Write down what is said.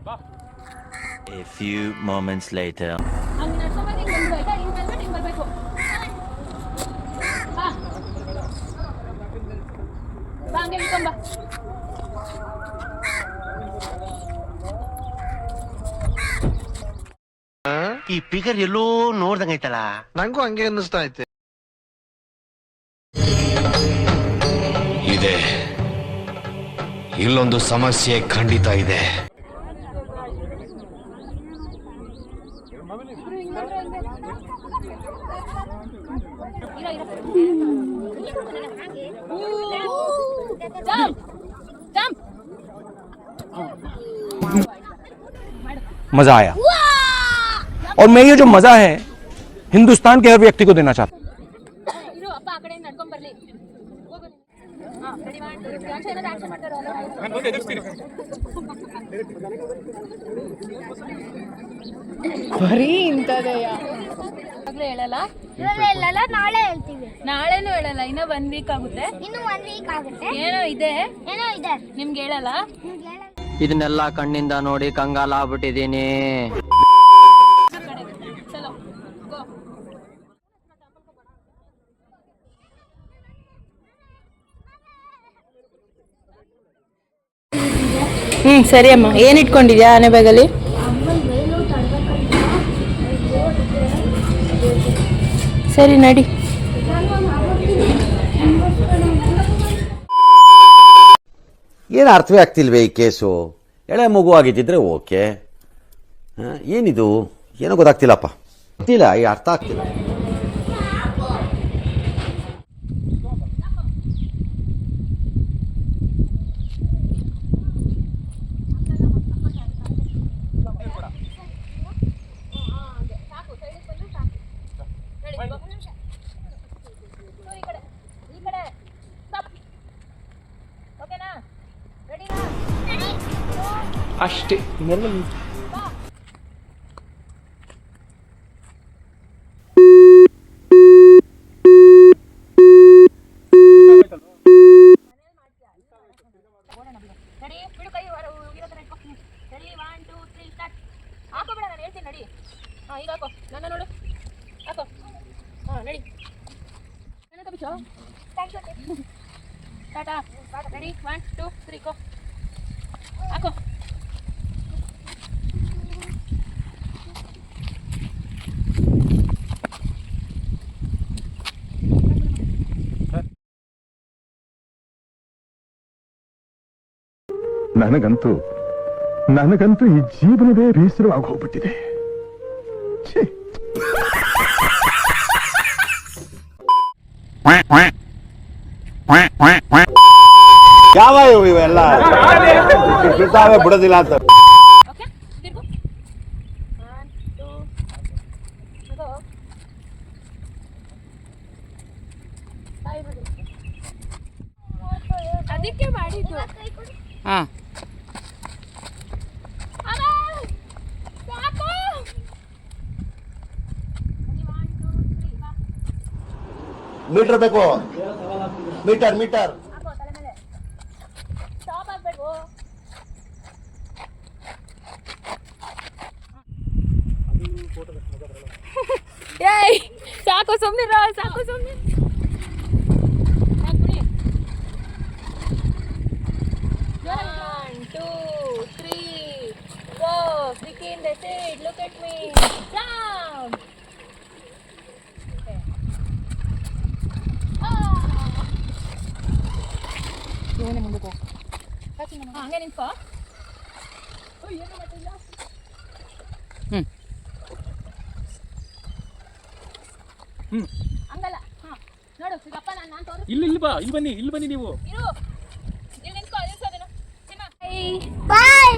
A few moments later. ಈ figure ಎಲ್ಲೋ ನೋಡ್ದಂಗೈತಲ್ಲ. ನಂಗೂ ಹಂಗೆ ಅನ್ನಿಸ್ತಾ ಐತೆ. ಇದೆ, ಇಲ್ಲೊಂದು ಸಮಸ್ಯೆ ಖಂಡಿತ ಇದೆ. मजा आया और मैं ये जो मजा है हिंदुस्तान के हर व्यक्ति को देना चाहता हूँ. ಬರೀ ಇಂಥದೆಯ ಹೇಳಲ್ಲ, ನಾಳೆ ಹೇಳ್ತೀವಿ. ನಾಳೆನೂ ಹೇಳಲ್ಲ, ಇನ್ನ 1 ವೀಕ್ ಆಗುತ್ತೆ. ಇನ್ನು 1 ವೀಕ್ ಆಗುತ್ತೆ. ಏನೋ ಇದೆ ನಿಮ್ಗೆ ಹೇಳಲ್ಲ. ಇದನ್ನೆಲ್ಲ ಕಣ್ಣಿಂದ ನೋಡಿ ಕಂಗಾಲಾಗ್ಬಿಟ್ಟಿದೀನಿ. ಸರಿ ಅಮ್ಮ. ಏನ್ ಇಟ್ಕೊಂಡಿದ್ಯಾ ಆನೆ ಬ್ಯಾಗಲ್ಲಿ? ಸರಿ ನಡಿ. ಏನು ಅರ್ಥವೇ ಆಗ್ತಿಲ್ವೇ ಈ ಕೇಸು? ಎಳೆ ಮಗು ಆಗಿದ್ದಿದ್ರೆ ಓಕೆ, ಏನಿದು ಏನೋ ಗೊತ್ತಾಗ್ತಿಲ್ಲಪ್ಪ, ಗೊತ್ತಿಲ್ಲ, ಈ ಅರ್ಥ ಆಗ್ತಿಲ್ಲ. ಅಷ್ಟೇ. ಹಾಕೋಬೇಡ, ನಾನು ಹೇಳ್ತೀನಿ ನಡಿ. ಈಗ ಹಾಕೋ, ನನ್ನ ನೋಡು, ಹಾಕೋ. ನಡಿ, ನನ್ನ ಬಿಚ್ಚೋ. ಟಾಟಾ, ರೆಡಿ, 1 2 3 ಗೋ. ಹಾಕೋ. ನನಗಂತೂ ಈ ಜೀವನವೇ ಬೇಸರವಾಗಿ ಹೋಗ್ಬಿಟ್ಟಿದೆ. ಯಾವ ಇವೆಲ್ಲ ಬಿಡೋದಿಲ್ಲ ಅಂತ. ಅದಕ್ಕೆ ಮಾಡಿದ್ದು. ಮೀಟರ್ ಬೇಕು, ಮೀಟರ್ ಮೀಟರ್ ಸ್ಟಾಪ್ ಆಗ್ಬೇಕು. ಏಯ್ ಸಾಕು, ಸುಮ್ಮನೆ ಸಾಕು, ಸುಮ್ಮನೆ. Look at me. Jump. ಹಂಗೆ ನಿಂತ್ಕೋ. ಏನು ಮಾಡ್ತಿಲ್ಲ. ಹಂಗಲ್ಲ. ನೋಡು ಸಿಗಪ್ಪ, ನಾನು ತೋರಿಸ್ತೀನಿ. ಇಲ್ಲಿ ಬಾ, ಇಲ್ಲಿ ಬನ್ನಿ ನೀವು. ಇರು, ಇಲ್ಲಿ ನಿಂತ್ಕೋ. ಬಾಯ್.